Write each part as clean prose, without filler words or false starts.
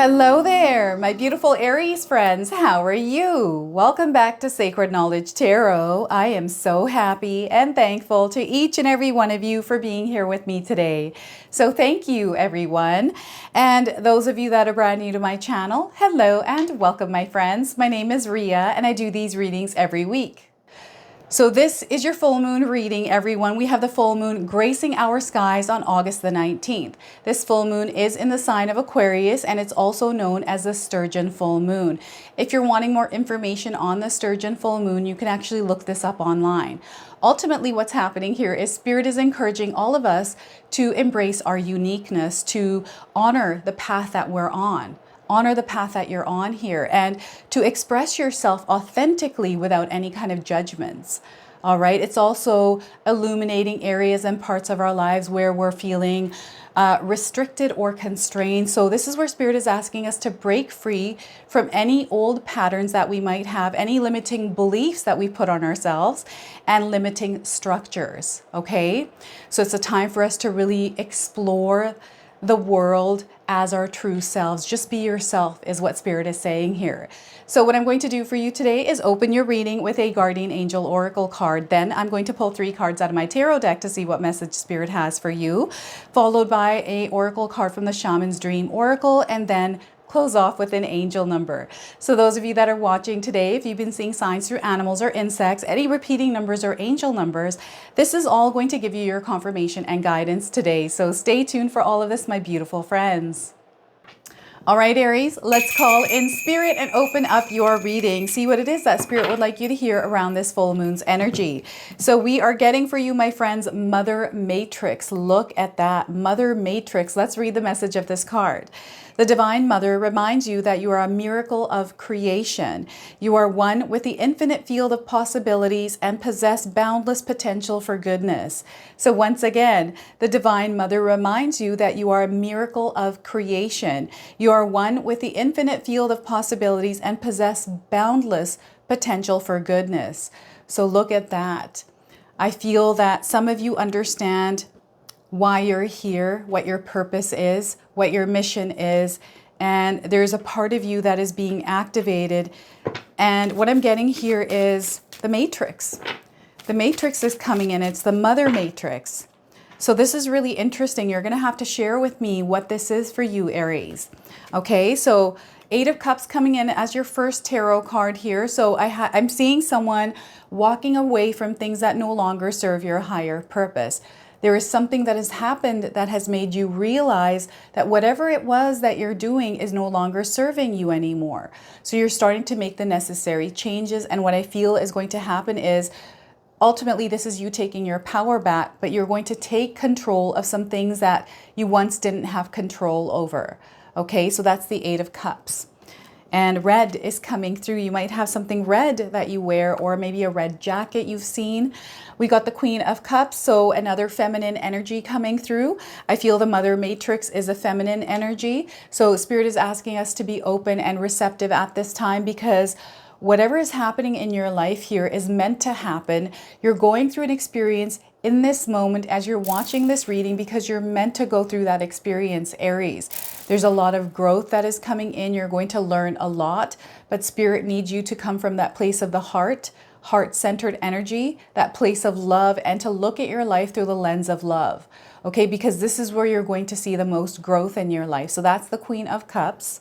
Hello there, my beautiful Aries friends. How are you? Welcome back to Sacred Knowledge Tarot. I am so happy and thankful to each and every one of you for being here with me today. So thank you, everyone. And those of you that are brand new to my channel, hello and welcome, my friends. My name is Ria and I do these readings every week. So this is your full moon reading, everyone. We have the full moon gracing our skies on August the 19th. This full moon is in the sign of Aquarius, and it's also known as the Sturgeon full moon. If you're wanting more information on the Sturgeon full moon, you can actually look this up online. Ultimately, what's happening here is Spirit is encouraging all of us to embrace our uniqueness, to honor the path that we're on. Honor the path that you're on here and to express yourself authentically without any kind of judgments. All right. It's also illuminating areas and parts of our lives where we're feeling restricted or constrained. So this is where Spirit is asking us to break free from any old patterns that we might have, any limiting beliefs that we put on ourselves and limiting structures. Okay. So it's a time for us to really explore the world as our true selves. Just be yourself is what Spirit is saying here. So what I'm going to do for you today is open your reading with a Guardian Angel Oracle card. Then I'm going to pull 3 cards out of my tarot deck to see what message Spirit has for you, followed by a Oracle card from the Shaman's Dream Oracle, and then close off with an angel number. So those of you that are watching today, if you've been seeing signs through animals or insects, any repeating numbers or angel numbers, this is all going to give you your confirmation and guidance today. So stay tuned for all of this, my beautiful friends. All right, Aries, let's call in Spirit and open up your reading. See what it is that Spirit would like you to hear around this full moon's energy. So we are getting for you, my friends, Mother Matrix. Look at that, Mother Matrix. Let's read the message of this card. The Divine Mother reminds you that you are a miracle of creation. You are one with the infinite field of possibilities and possess boundless potential for goodness. So once again, the Divine Mother reminds you that you are a miracle of creation. You are one with the infinite field of possibilities and possess boundless potential for goodness. So look at that. I feel that some of you understand why you're here, what your purpose is, what your mission is, and there's a part of you that is being activated. And what I'm getting here is the Matrix. The Matrix is coming in. It's the Mother Matrix. So this is really interesting. You're going to have to share with me what this is for you, Aries. Okay, so 8 of Cups coming in as your first tarot card here. So I'm seeing someone walking away from things that no longer serve your higher purpose. There is something that has happened that has made you realize that whatever it was that you're doing is no longer serving you anymore. So you're starting to make the necessary changes. And what I feel is going to happen is ultimately this is you taking your power back, but you're going to take control of some things that you once didn't have control over. Okay, so that's the 8 of Cups. And red is coming through. You might have something red that you wear, or maybe a red jacket you've seen. We got the Queen of Cups, so another feminine energy coming through. I feel the Mother Matrix is a feminine energy. So Spirit is asking us to be open and receptive at this time, because whatever is happening in your life here is meant to happen. You're going through an experience in this moment as you're watching this reading because you're meant to go through that experience, Aries. There's a lot of growth that is coming in. You're going to learn a lot, but Spirit needs you to come from that place of the heart-centered energy, that place of love, and to look at your life through the lens of love. Okay, because this is where you're going to see the most growth in your life. So that's the Queen of Cups.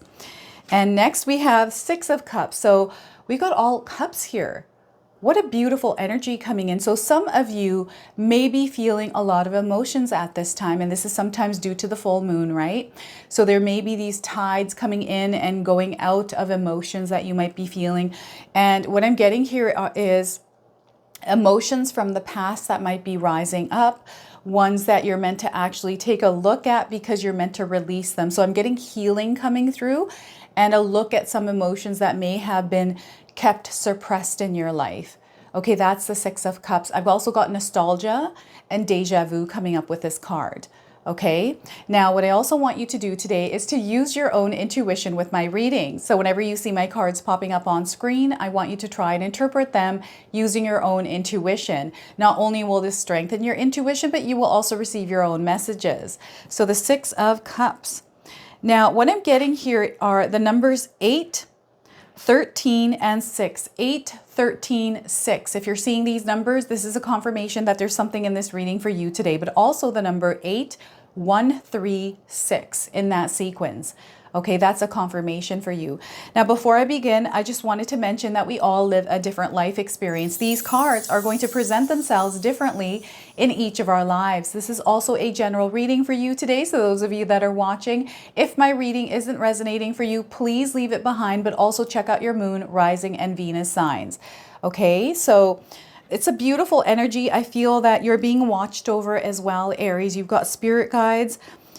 And next we have 6 of Cups. So we got all cups here. What a beautiful energy coming in. So some of you may be feeling a lot of emotions at this time, and this is sometimes due to the full moon, right? So there may be these tides coming in and going out of emotions that you might be feeling. And what I'm getting here is emotions from the past that might be rising up, ones that you're meant to actually take a look at because you're meant to release them. So I'm getting healing coming through and a look at some emotions that may have been kept suppressed in your life. Okay, that's the 6 of Cups. I've also got nostalgia and deja vu coming up with this card. Okay, now what I also want you to do today is to use your own intuition with my reading. So whenever you see my cards popping up on screen, I want you to try and interpret them using your own intuition. Not only will this strengthen your intuition, but you will also receive your own messages. So the 6 of Cups. Now, what I'm getting here are the numbers 8, 13, and 6. 8, 13, 6. If you're seeing these numbers, this is a confirmation that there's something in this reading for you today, but also the number 8, 1, 3, 6 in that sequence. Okay, that's a confirmation for you. Now, before I begin, I just wanted to mention that we all live a different life experience. These cards are going to present themselves differently in each of our lives. This is also a general reading for you today. So those of you that are watching, if my reading isn't resonating for you, please leave it behind, but also check out your moon, rising, and Venus signs. Okay, so it's a beautiful energy. I feel that you're being watched over as well, Aries. You've got spirit guides.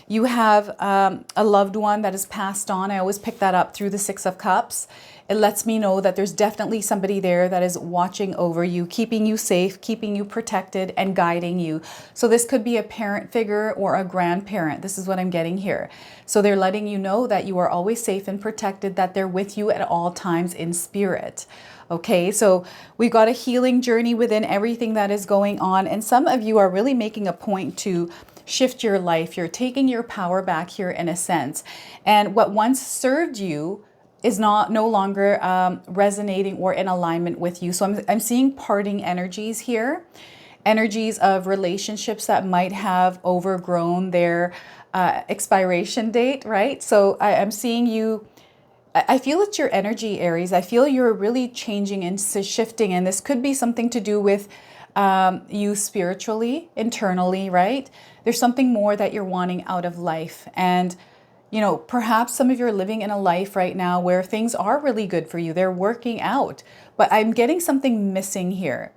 You have a loved one that has passed on. I always pick that up through the Six of Cups. It lets me know that there's definitely somebody there that is watching over you, keeping you safe, keeping you protected, and guiding you. So this could be a parent figure or a grandparent. This is what I'm getting here. So they're letting you know that you are always safe and protected, that they're with you at all times in spirit. Okay, so we've got a healing journey within everything that is going on. And some of you are really making a point to shift your life. You're taking your power back here in a sense. And what once served you is no longer resonating or in alignment with you. So I'm seeing parting energies here, energies of relationships that might have overgrown their expiration date, right? So I'm seeing you. I feel it's your energy, Aries. I feel you're really changing and shifting, and this could be something to do with you spiritually, internally, right? There's something more that you're wanting out of life. And, you know, perhaps some of you are living in a life right now where things are really good for you. They're working out, but I'm getting something missing here.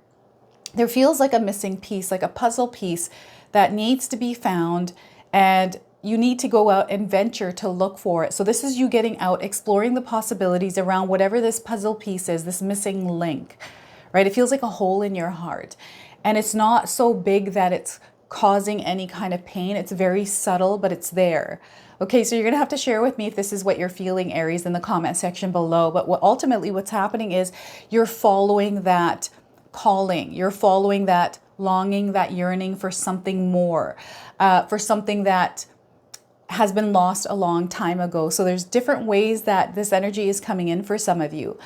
There feels like a missing piece, like a puzzle piece that needs to be found, and you need to go out and venture to look for it. So this is you getting out, exploring the possibilities around whatever this puzzle piece is, this missing link, right? It feels like a hole in your heart. And it's not so big that it's causing any kind of pain. It's very subtle, but it's there. Okay, so you're going to have to share with me if this is what you're feeling, Aries, in the comment section below. But ultimately what's happening is you're following that calling. You're following that longing, that yearning for something more, for something that has been lost a long time ago. So there's different ways that this energy is coming in for some of you.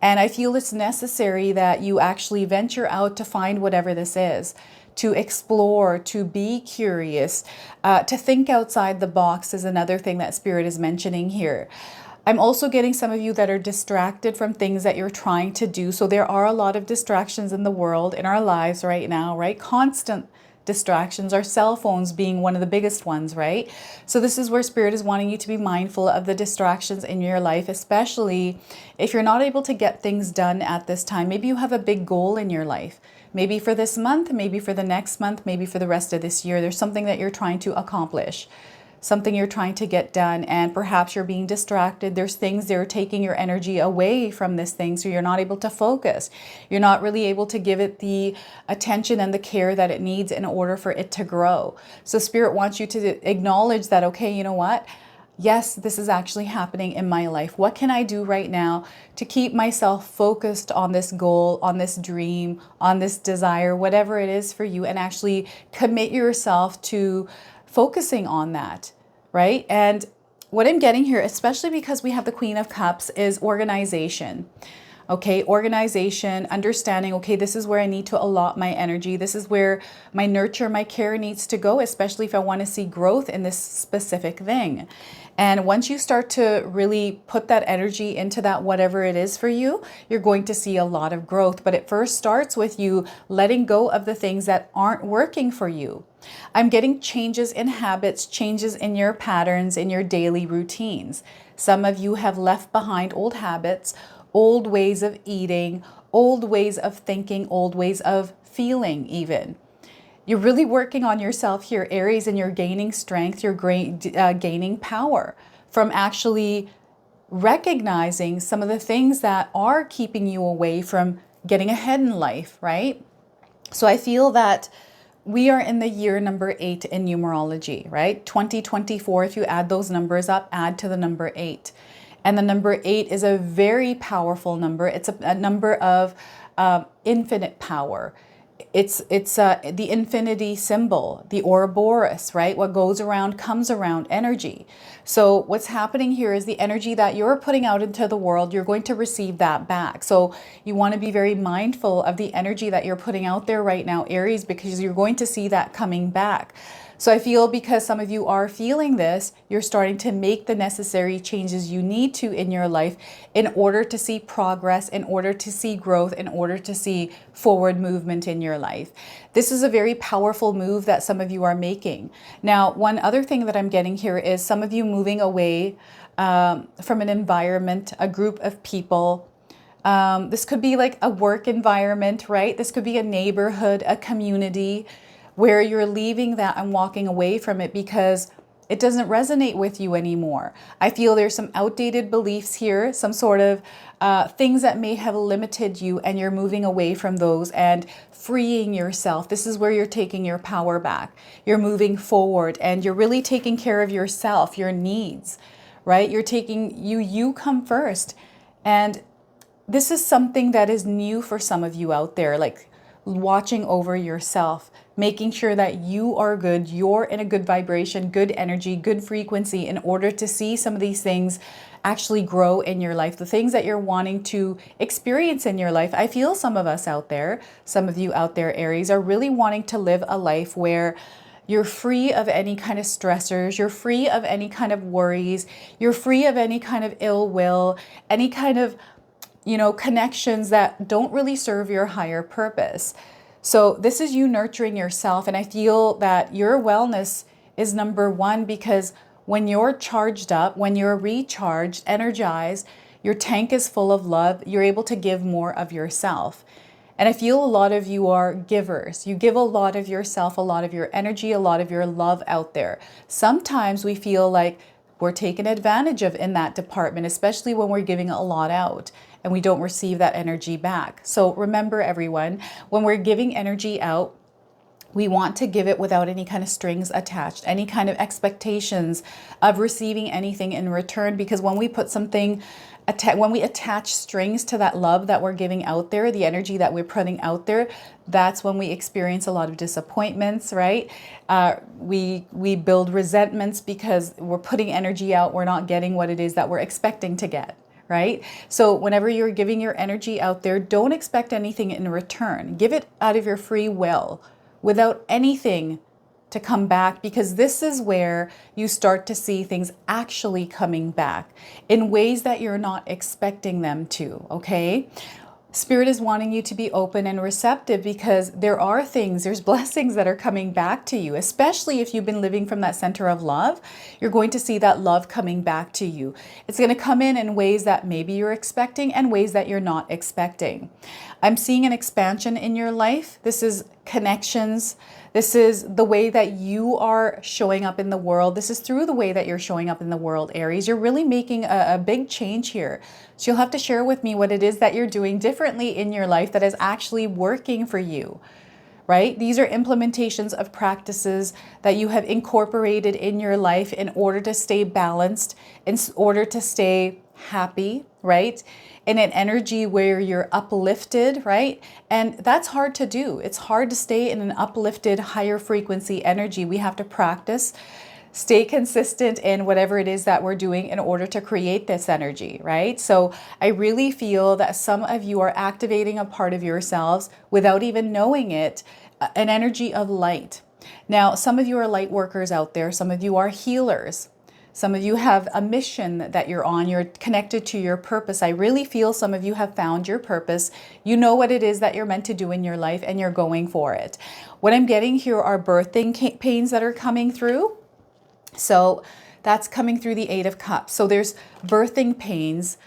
And I feel it's necessary that you actually venture out to find whatever this is, to explore, to be curious, to think outside the box is another thing that Spirit is mentioning here. I'm also getting some of you that are distracted from things that you're trying to do. So there are a lot of distractions in the world, in our lives right now, right? Constant distractions, our cell phones being one of the biggest ones, right? So this is where Spirit is wanting you to be mindful of the distractions in your life, especially if you're not able to get things done at this time. Maybe you have a big goal in your life, maybe for this month, maybe for the next month, maybe for the rest of this year. There's something that you're trying to accomplish, something you're trying to get done, and perhaps you're being distracted. There's things that are taking your energy away from this thing, so you're not able to focus. You're not really able to give it the attention and the care that it needs in order for it to grow. So Spirit wants you to acknowledge that, okay, you know what? Yes, this is actually happening in my life. What can I do right now to keep myself focused on this goal, on this dream, on this desire, whatever it is for you, and actually commit yourself to focusing on that, right? And what I'm getting here, especially because we have the Queen of Cups, is organization. Okay, organization, understanding, okay, this is where I need to allot my energy. This is where my nurture, my care needs to go, especially if I want to see growth in this specific thing. And once you start to really put that energy into that, whatever it is for you, you're going to see a lot of growth. But it first starts with you letting go of the things that aren't working for you. I'm getting changes in habits, changes in your patterns, in your daily routines. Some of you have left behind old habits, old ways of eating, old ways of thinking, old ways of feeling even. You're really working on yourself here, Aries, and you're gaining strength, you're gaining power from actually recognizing some of the things that are keeping you away from getting ahead in life, right? So I feel that we are in the year number 8 in numerology, right? 2024, if you add those numbers up, add to the number 8. And the number 8 is a very powerful number. It's a number of infinite power. it's the infinity symbol, the Ouroboros, right? What goes around comes around energy. So what's happening here is the energy that you're putting out into the world, you're going to receive that back. So you want to be very mindful of the energy that you're putting out there right now, Aries, because you're going to see that coming back. So I feel because some of you are feeling this, you're starting to make the necessary changes you need to in your life in order to see progress, in order to see growth, in order to see forward movement in your life. This is a very powerful move that some of you are making. Now, one other thing that I'm getting here is some of you moving away from an environment, a group of people. This could be like a work environment, right? This could be a neighborhood, a community, where you're leaving that and walking away from it because it doesn't resonate with you anymore. I feel there's some outdated beliefs here, some sort of things that may have limited you, and you're moving away from those and freeing yourself. This is where you're taking your power back. You're moving forward and you're really taking care of yourself, your needs, right? You're taking you come first. And this is something that is new for some of you out there, like watching over yourself, making sure that you are good, you're in a good vibration, good energy, good frequency in order to see some of these things actually grow in your life, the things that you're wanting to experience in your life. I feel some of us out there, some of you out there, Aries, are really wanting to live a life where you're free of any kind of stressors, you're free of any kind of worries, you're free of any kind of ill will, any kind of connections that don't really serve your higher purpose. So this is you nurturing yourself. And I feel that your wellness is number one, because when you're charged up, when you're recharged, energized, your tank is full of love, you're able to give more of yourself. And I feel a lot of you are givers. You give a lot of yourself, a lot of your energy, a lot of your love out there. Sometimes we feel like we're taken advantage of in that department, especially when we're giving a lot out and we don't receive that energy back. So remember, everyone, when we're giving energy out, we want to give it without any kind of strings attached, any kind of expectations of receiving anything in return. Because when we put something, when we attach strings to that love that we're giving out there, the energy that we're putting out there, that's when we experience a lot of disappointments, right? We build resentments because we're putting energy out, we're not getting what it is that we're expecting to get. Right? So whenever you're giving your energy out there, don't expect anything in return. Give it out of your free will without anything to come back, because this is where you start to see things actually coming back in ways that you're not expecting them to, okay? Spirit is wanting you to be open and receptive, because there are things, there's blessings that are coming back to you, especially if you've been living from that center of love. You're going to see that love coming back to you. It's going to come in ways that maybe you're expecting and ways that you're not expecting. I'm seeing an expansion in your life. This is connections. This is the way that you are showing up in the world. This is through the way that you're showing up in the world, Aries. You're really making a big change here. So you'll have to share with me what it is that you're doing differently in your life that is actually working for you, right? These are implementations of practices that you have incorporated in your life in order to stay balanced, in order to stay happy, right? In an energy where you're uplifted, right? And that's hard to do. It's hard to stay in an uplifted, higher frequency energy. We have to practice, stay consistent in whatever it is that we're doing in order to create this energy, right? So I really feel that some of you are activating a part of yourselves without even knowing it, an energy of light. Now, some of you are light workers out there. Some of you are healers. Some of you have a mission that you're on. You're connected to your purpose. I really feel some of you have found your purpose. You know what it is that you're meant to do in your life, and you're going for it. What I'm getting here are birthing pains that are coming through. So that's coming through the Eight of Cups. So there's birthing pains,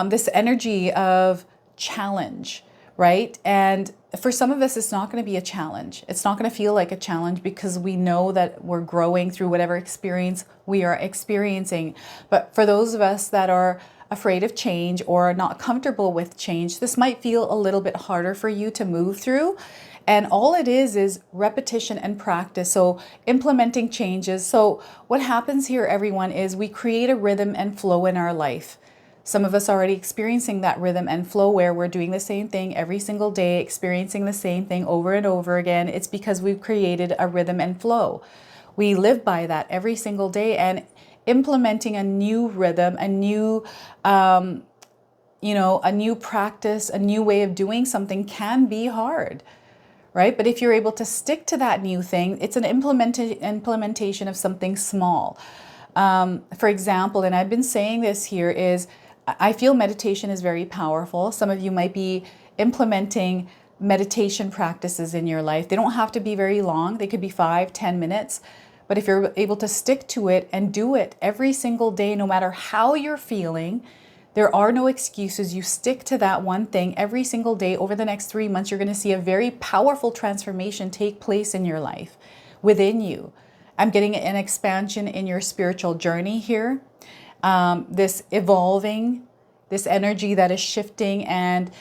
this energy of challenge, right? And for some of us, it's not going to be a challenge. It's not going to feel like a challenge because we know that we're growing through whatever experience we are experiencing. But for those of us that are afraid of change or not comfortable with change, this might feel a little bit harder for you to move through. And all it is repetition and practice. So implementing changes. So what happens here, everyone, is we create a rhythm and flow in our life. Some of us are already experiencing that rhythm and flow where we're doing the same thing every single day, experiencing the same thing over and over again. It's because we've created a rhythm and flow. We live by that every single day, and implementing a new rhythm, a new a new practice, a new way of doing something can be hard, right? But if you're able to stick to that new thing, it's an implementation of something small. For example, and I've been saying this here, is I feel meditation is very powerful. Some of you might be implementing meditation practices in your life. They don't have to be very long. They could be 5-10 minutes. But if you're able to stick to it and do it every single day, no matter how you're feeling, there are no excuses. You stick to that one thing every single day. Over the next 3 months, you're going to see a very powerful transformation take place in your life, within you. I'm getting an expansion in your spiritual journey here. This evolving, this energy that is shifting and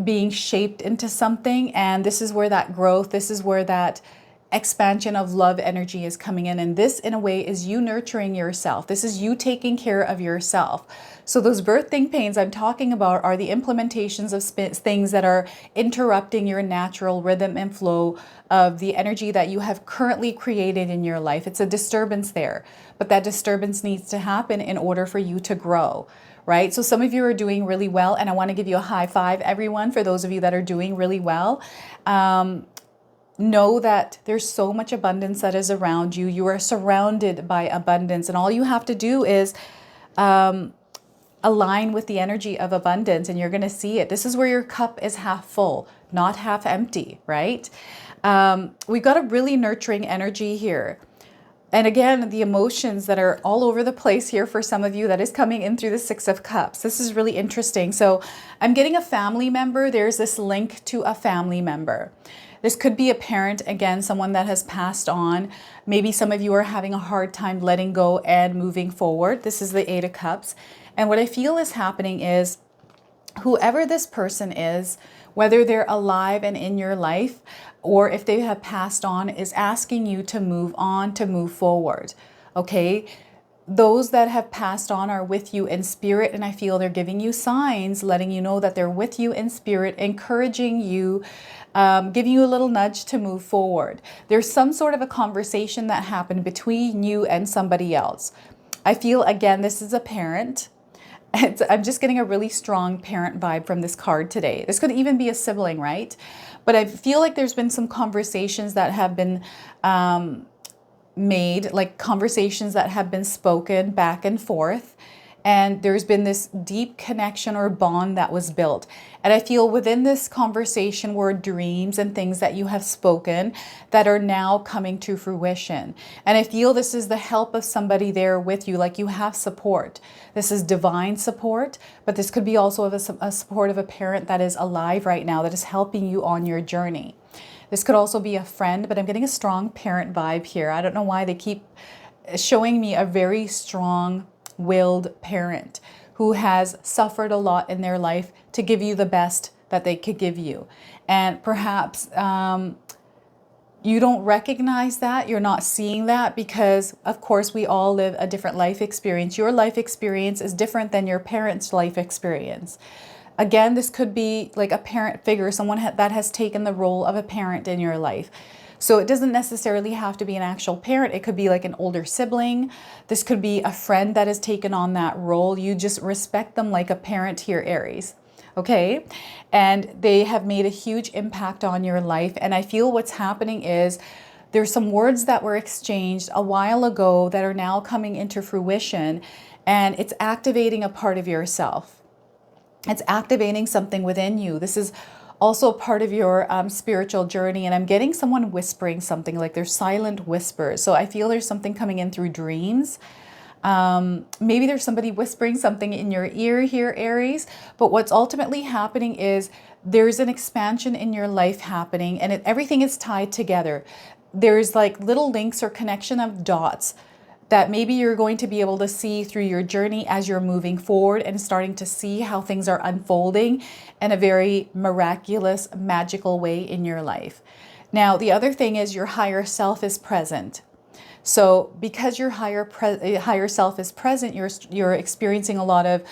being shaped into something. And this is where that growth, this is where that expansion of love energy is coming in. And this, in a way, is you nurturing yourself. This is you taking care of yourself. So those birthing pains I'm talking about are the implementations of things that are interrupting your natural rhythm and flow of the energy that you have currently created in your life. It's a disturbance there, but that disturbance needs to happen in order for you to grow, right? So some of you are doing really well, and I want to give you a high five, everyone, for those of you that are doing really well. Know that there's so much abundance that is around you. You are surrounded by abundance, and all you have to do is align with the energy of abundance, and you're going to see it. This is where your cup is half full, not half empty, right? We've got a really nurturing energy here. And again, the emotions that are all over the place here for some of you, that is coming in through the Six of Cups. This is really interesting. So I'm getting a family member. There's this link to a family member. This could be a parent, again, someone that has passed on. Maybe some of you are having a hard time letting go and moving forward. This is the Eight of Cups. And what I feel is happening is whoever this person is, whether they're alive and in your life, or if they have passed on, is asking you to move on, to move forward. Okay? Those that have passed on are with you in spirit, and I feel they're giving you signs, letting you know that they're with you in spirit, encouraging you, giving you a little nudge to move forward. There's some sort of a conversation that happened between you and somebody else. I feel, again, this is a parent. I'm just getting a really strong parent vibe from this card today. This could even be a sibling, right? But I feel like there's been some conversations that have been made, like conversations that have been spoken back and forth. And there's been this deep connection or bond that was built. And I feel within this conversation were dreams and things that you have spoken that are now coming to fruition. And I feel this is the help of somebody there with you, like you have support. This is divine support, but this could be also of a support of a parent that is alive right now, that is helping you on your journey. This could also be a friend, but I'm getting a strong parent vibe here. I don't know why they keep showing me a very strong-willed parent who has suffered a lot in their life to give you the best that they could give you. And perhaps you don't recognize that, you're not seeing that, because of course we all live a different life experience. Your life experience is different than your parents' life experience. Again, this could be like a parent figure, someone that has taken the role of a parent in your life. So it doesn't necessarily have to be an actual parent. It could be like an older sibling. This could be a friend that has taken on that role. You just respect them like a parent here, Aries. Okay? And they have made a huge impact on your life. And I feel what's happening is there's some words that were exchanged a while ago that are now coming into fruition, and it's activating a part of yourself. It's activating something within you. This is also part of your spiritual journey. And I'm getting someone whispering something, like there's silent whispers. So I feel there's something coming in through dreams. Maybe there's somebody whispering something in your ear here, Aries. But what's ultimately happening is there's an expansion in your life happening, and everything is tied together. There's like little links or connection of dots that maybe you're going to be able to see through your journey as you're moving forward and starting to see how things are unfolding in a very miraculous, magical way in your life. Now, the other thing is your higher self is present. So because your higher self is present, you're experiencing a lot of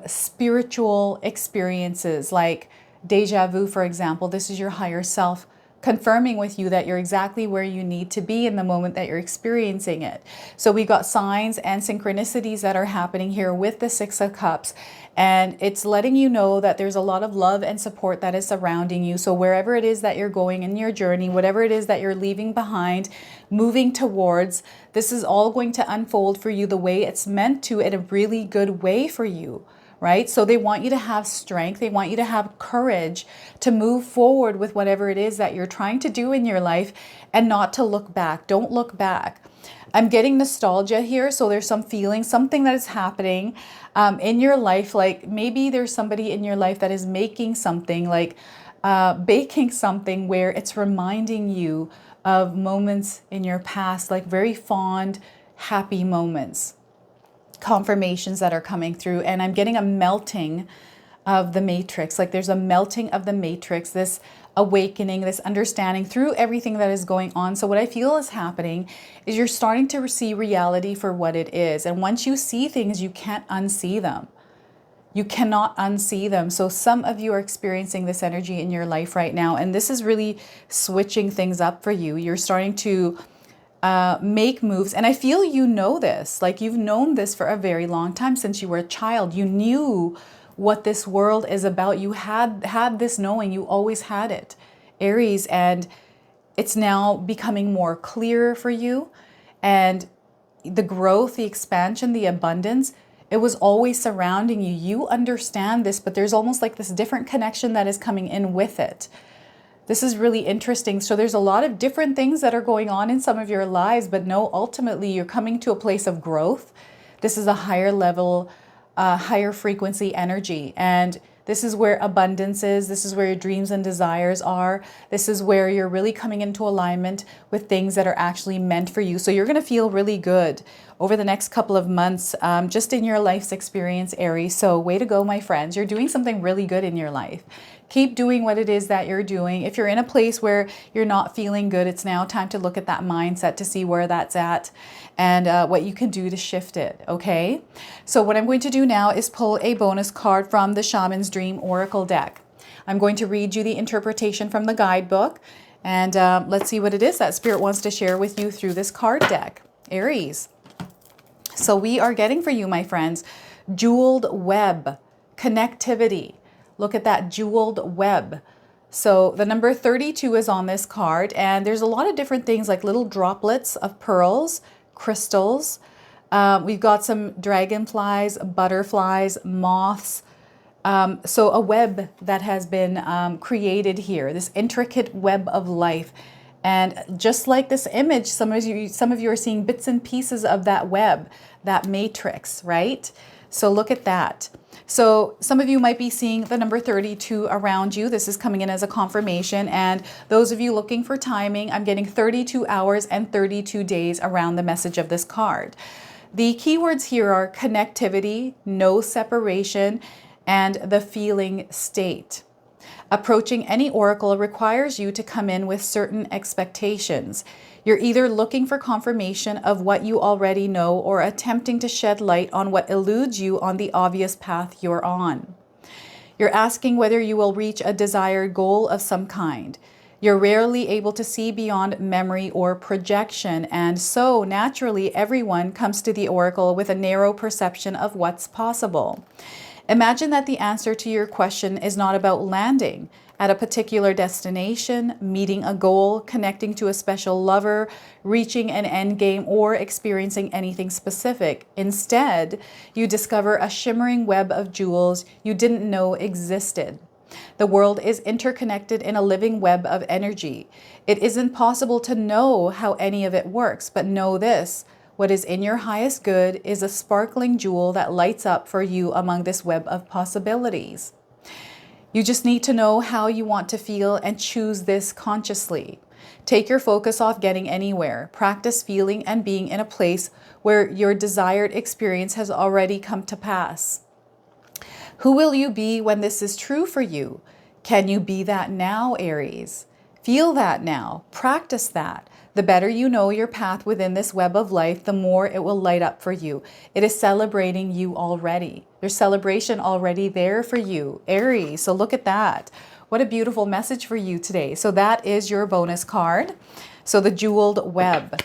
spiritual experiences like deja vu, for example. This is your higher self confirming with you that you're exactly where you need to be in the moment that you're experiencing it. So we got signs and synchronicities that are happening here with the Six of Cups. And it's letting you know that there's a lot of love and support that is surrounding you. So wherever it is that you're going in your journey, whatever it is that you're leaving behind, moving towards, this is all going to unfold for you the way it's meant to, in a really good way for you. Right? So they want you to have strength. They want you to have courage to move forward with whatever it is that you're trying to do in your life and not to look back. Don't look back. I'm getting nostalgia here. So there's some feeling, something that is happening in your life. Like maybe there's somebody in your life that is making something, like baking something, where it's reminding you of moments in your past, like very fond, happy moments. Confirmations that are coming through, and I'm getting a melting of the matrix. Like there's a melting of the matrix, this awakening, this understanding through everything that is going on. So what I feel is happening is you're starting to see reality for what it is. And once you see things, you can't unsee them. You cannot unsee them. So some of you are experiencing this energy in your life right now, and this is really switching things up for you. You're starting to make moves. And I feel you know this, like you've known this for a very long time, since you were a child. You knew what this world is about. You had this knowing, you always had it, Aries, and it's now becoming more clear for you. And the growth, the expansion, the abundance, it was always surrounding you. You understand this, but there's almost like this different connection that is coming in with it. This is really interesting. So there's a lot of different things that are going on in some of your lives, but no, ultimately you're coming to a place of growth. This is a higher level, higher frequency energy. And this is where abundance is. This is where your dreams and desires are. This is where you're really coming into alignment with things that are actually meant for you. So you're going to feel really good over the next couple of months, just in your life's experience, Aries. So way to go, my friends. You're doing something really good in your life. Keep doing what it is that you're doing. If you're in a place where you're not feeling good, it's now time to look at that mindset to see where that's at and what you can do to shift it, okay? So what I'm going to do now is pull a bonus card from the Shaman's Dream Oracle deck. I'm going to read you the interpretation from the guidebook, and let's see what it is that Spirit wants to share with you through this card deck, Aries. So we are getting for you, my friends, jeweled web, connectivity. Look at that jeweled web. So the number 32 is on this card, and there's a lot of different things like little droplets of pearls, crystals. We've got some dragonflies, butterflies, moths. So a web that has been created here, this intricate web of life. And just like this image, some of you are seeing bits and pieces of that web, that matrix, right? So look at that. So some of you might be seeing the number 32 around you. This is coming in as a confirmation. And those of you looking for timing, I'm getting 32 hours and 32 days around the message of this card. The keywords here are connectivity, no separation, and the feeling state. Approaching any oracle requires you to come in with certain expectations. You're either looking for confirmation of what you already know or attempting to shed light on what eludes you on the obvious path you're on. You're asking whether you will reach a desired goal of some kind. You're rarely able to see beyond memory or projection, and so naturally everyone comes to the oracle with a narrow perception of what's possible. Imagine that the answer to your question is not about landing at a particular destination, meeting a goal, connecting to a special lover, reaching an end game, or experiencing anything specific. Instead, you discover a shimmering web of jewels you didn't know existed. The world is interconnected in a living web of energy. It isn't possible to know how any of it works, but know this: what is in your highest good is a sparkling jewel that lights up for you among this web of possibilities. You just need to know how you want to feel and choose this consciously. Take your focus off getting anywhere. Practice feeling and being in a place where your desired experience has already come to pass. Who will you be when this is true for you? Can you be that now, Aries? Feel that now. Practice that. The better you know your path within this web of life, the more it will light up for you. It is celebrating you already. There's celebration already there for you, Aries. So look at that. What a beautiful message for you today. So that is your bonus card. So the jeweled web.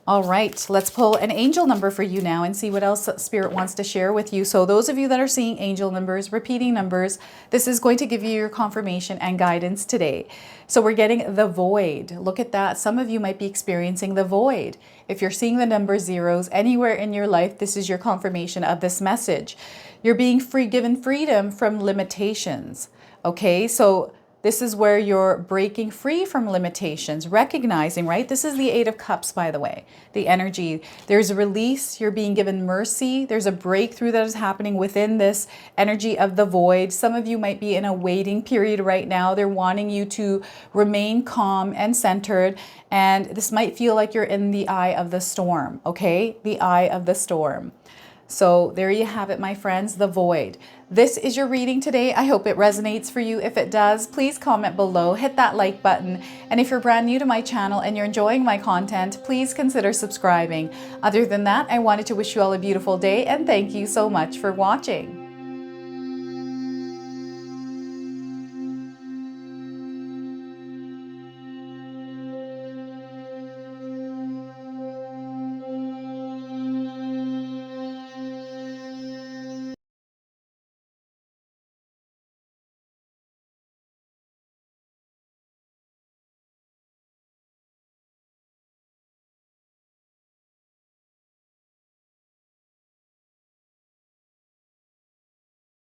All right, let's pull an angel number for you now and see what else Spirit wants to share with you. So those of you that are seeing angel numbers, repeating numbers, this is going to give you your confirmation and guidance today. So we're getting the void. Look at that. Some of you might be experiencing the void. If you're seeing the number zeros anywhere in your life, this is your confirmation of this message. You're being given freedom from limitations. Okay, so this is where you're breaking free from limitations, recognizing, right? This is the Eight of Cups, by the way, the energy. There's a release. You're being given mercy. There's a breakthrough that is happening within this energy of the void. Some of you might be in a waiting period right now. They're wanting you to remain calm and centered. And this might feel like you're in the eye of the storm, okay? The eye of the storm. So there you have it, my friends, the void. This is your reading today. I hope it resonates for you. If it does, please comment below, hit that like button. And if you're brand new to my channel and you're enjoying my content, please consider subscribing. Other than that, I wanted to wish you all a beautiful day and thank you so much for watching.